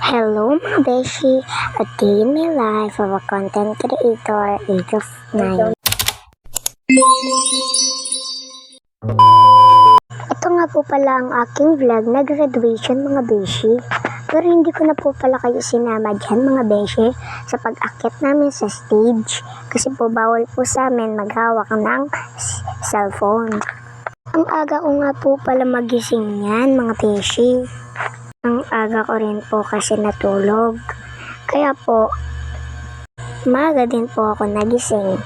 Hello mga beshi, a day in my life of a content creator, age of 9. Ito nga po pala ang aking vlog na graduation mga beshi. Pero hindi ko na po pala kayo sinama dyan mga beshi sa pag-akyat namin sa stage. Kasi po bawal po sa amin maghawak ng cellphone. Ang aga ko nga po pala magising yan mga beshi. Ang aga ko rin po kasi natulog. Kaya po, maaga din po ako nagising.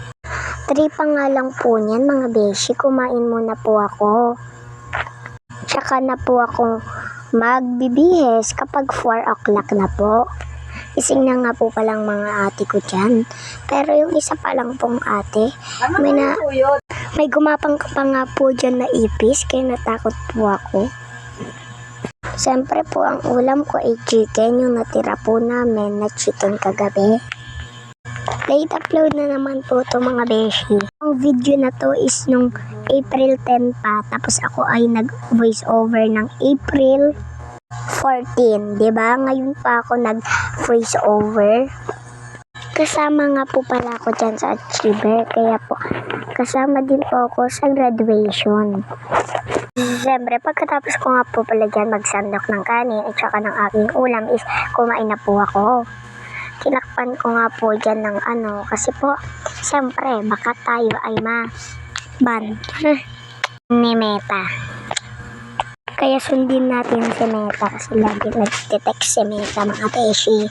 3 pa nga lang po niyan mga beshi, kumain muna po ako. Tsaka na po ako magbibihis kapag 4 o'clock na po. Ising na nga po palang mga ate ko dyan. Pero yung isa pa lang pong ate, may gumapang pa nga po dyan na ipis, kaya natakot po ako. Siyempre po ang ulam ko ay chicken, yung natira po namin na chicken kagabi. Late upload na naman po to mga beshi. Ang video na to is nung April 10 pa, tapos ako ay nag voice over ng April 14, diba? Ngayon pa ako nag voice over. Kasama nga po pala ako dyan sa Achiever, kaya po kasama din po ako sa graduation. Siyempre, pagkatapos ko nga po pala dyan magsandok ng kanin at saka ng aking ulam is kumain na po ako. Tinakpan ko nga po dyan ng kasi po, siyempre, baka tayo ay ban ni Meta. Kaya sundin natin si Meta kasi lagi nag-detect si Meta mga beshi.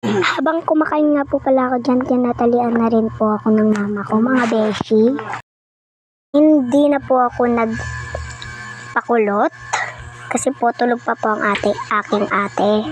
Habang kumakain nga po pala ako dyan, tinatalian na rin po ako ng mama ko mga beshi. Hindi na po ako nagpakulot kasi po tulog pa po ang aking ate.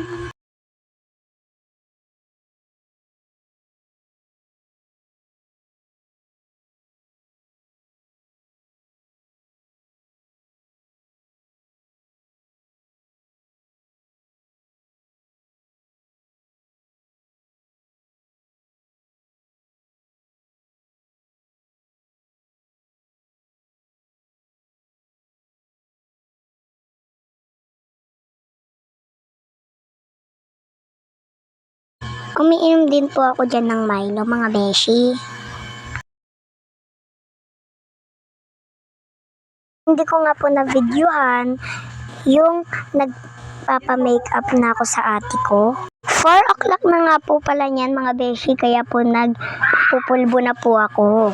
Umiinom din po ako dyan ng Milo mga beshi. Hindi ko nga po na-videohan yung nagpapa-makeup na ako sa ate ko. 4 o'clock na nga po pala niyan mga beshi, kaya po nagpupulbo na po ako.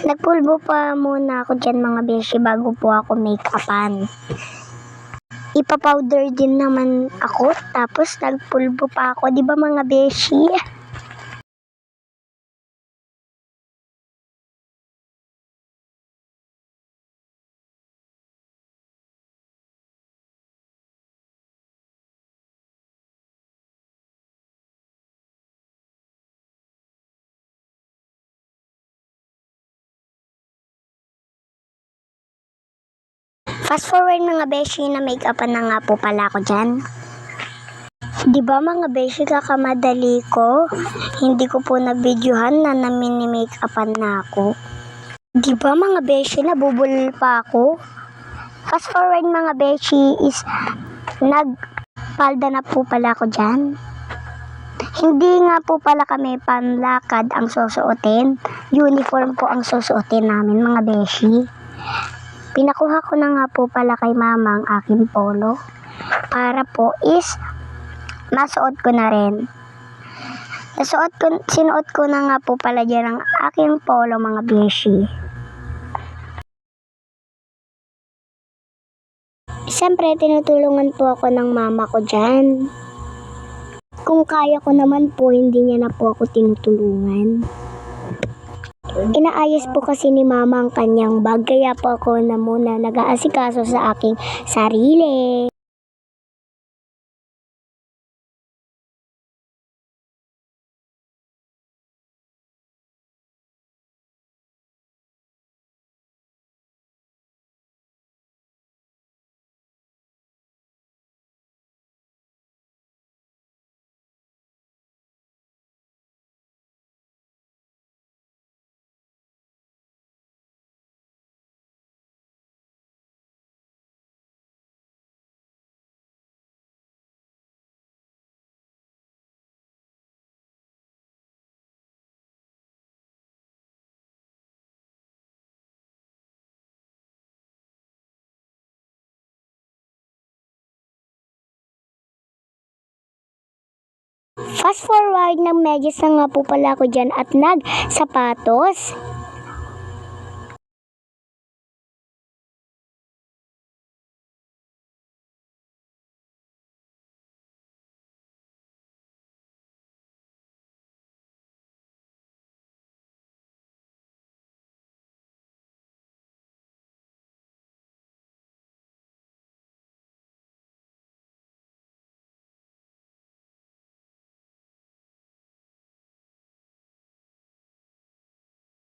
Nagpulbo pa muna ako dyan mga beshi bago po ako make-upan. Ipa-powder din naman ako, tapos nagpulbo pa ako, di ba mga beshi? Fast forward mga beshi, na make-upan na nga po pala ako dyan. Di ba mga beshi, kakamadali ko? Hindi ko po na-videohan na namini-make-upan na ako. Di ba mga beshi, nabubulol pa ako? Fast forward mga beshi is nagpalda na po pala ako dyan. Hindi nga po pala kami panlakad ang susuotin. Uniform po ang susuotin namin mga beshi. Pinakuha ko na nga po pala kay mama ang aking polo. Para po is masuot ko na rin. Sinuot ko na nga po pala dyan ang aking polo mga beshi. Siyempre, tinutulungan po ako ng mama ko dyan. Kung kaya ko naman po, hindi niya na po ako tinutulungan. Inaayos po kasi ni mama ang kanyang bag, kaya po ako na muna nag-aasikaso sa aking sarili. Fast forward, ng medyas na nga po pala ako dyan at nag-sapatos.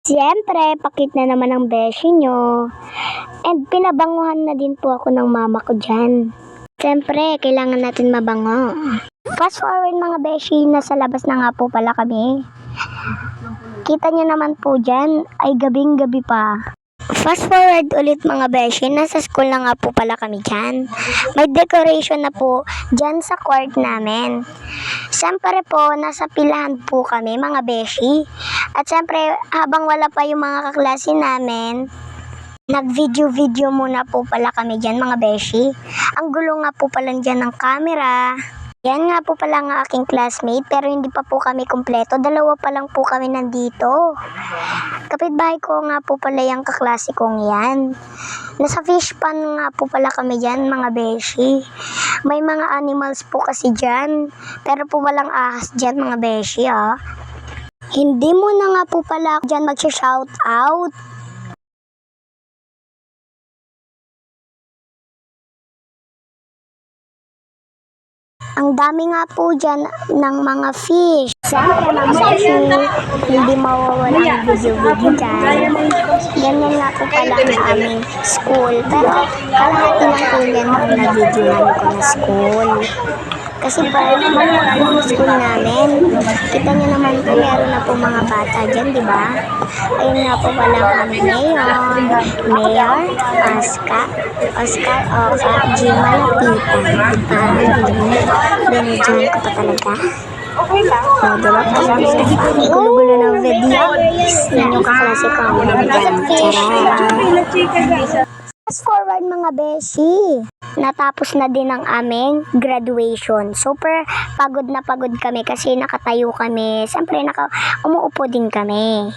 Siyempre, pakit na naman ang beshi nyo. And pinabanguhan na din po ako ng mama ko dyan. Siyempre, kailangan natin mabango. Fast forward mga beshi, nasa labas na nga po pala kami. Kita nyo naman po dyan, ay gabing-gabi pa. Fast forward ulit mga beshi, nasa school na nga po pala kami dyan. May decoration na po dyan sa court namin. Siyempre po, nasa pilahan po kami mga beshi. At siyempre, habang wala pa yung mga kaklase namin, nag-video muna po pala kami dyan mga beshi. Ang gulo nga po pala dyan ng camera. Yan nga po pala ang aking classmate, pero hindi pa po kami kumpleto. Dalawa pa lang po kami nandito. Kapitbahay ko nga po pala yung kaklase kong yan. Nasa fish pan nga po pala kami dyan mga beshi. May mga animals po kasi dyan, pero po walang ahas dyan mga beshi Hindi mo na nga po pala dyan mag-shout out. Ang dami nga po dyan ng mga fish. Siyempre mga beshi, hindi mawawala ang video dyan. Ganyan nga po pala ang aming school. Pero kalahati lang po yan ang na-videohan ko na school. Kasi parang maluwag po ang school namin. Kita nyo naman po, meron na po mga bata dyan, di ba? Ayun nga po pala ang aming Mayor, Oscar, Gima, Tita. Binidyan ko pa talaga. Okay lang. Diba pa lang sa gulo-gulo ng video. Yan yung kaklase ko. Fast forward mga beshi. Natapos na din ang aming graduation. Super pagod na pagod kami kasi nakatayo kami. Siyempre umuupo din kami.